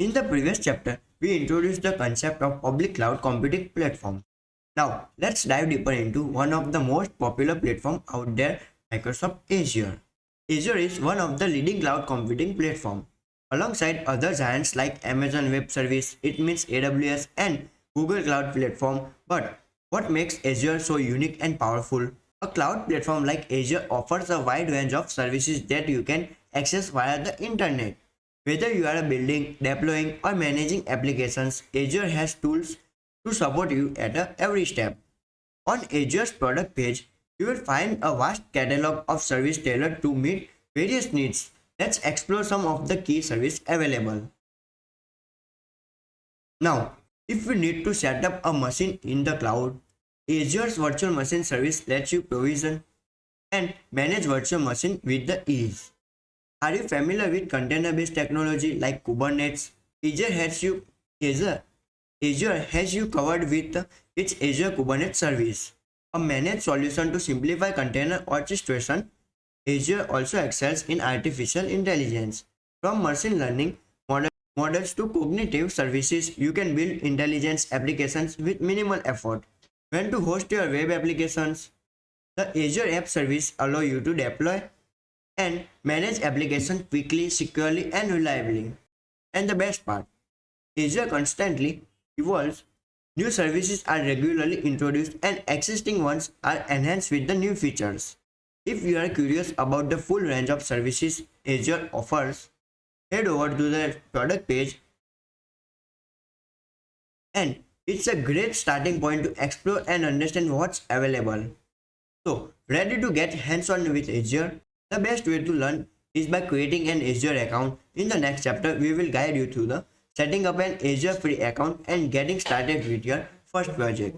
In the previous chapter, we introduced the concept of public cloud computing platform. Now, let's dive deeper into one of the most popular platforms out there, Microsoft Azure. Azure is one of the leading cloud computing platforms. Alongside other giants like Amazon Web Service, it means AWS and Google Cloud Platform. But what makes Azure so unique and powerful? A cloud platform like Azure offers a wide range of services that you can access via the internet. Whether you are building, deploying, or managing applications, Azure has tools to support you at every step. On Azure's product page, you will find a vast catalog of services tailored to meet various needs. Let's explore some of the key services available. Now, if you need to set up a machine in the cloud, Azure's virtual machine service lets you provision and manage virtual machine with the ease. Are you familiar with container-based technology like Kubernetes? Azure, Azure has you covered with its Azure Kubernetes service, a managed solution to simplify container orchestration. Azure also excels in artificial intelligence. From machine learning models to cognitive services, you can build intelligence applications with minimal effort. When to host your web applications? The Azure App Service allows you to deploy and manage applications quickly, securely, and reliably. And the best part, Azure constantly evolves. New services are regularly introduced and existing ones are enhanced with the new features. If you are curious about the full range of services Azure offers, head over to the product page, and it's a great starting point to explore and understand what's available. So, ready to get hands-on with Azure? The best way to learn is by creating an Azure account. In the next chapter, we will guide you through the setting up an Azure free account and getting started with your first project.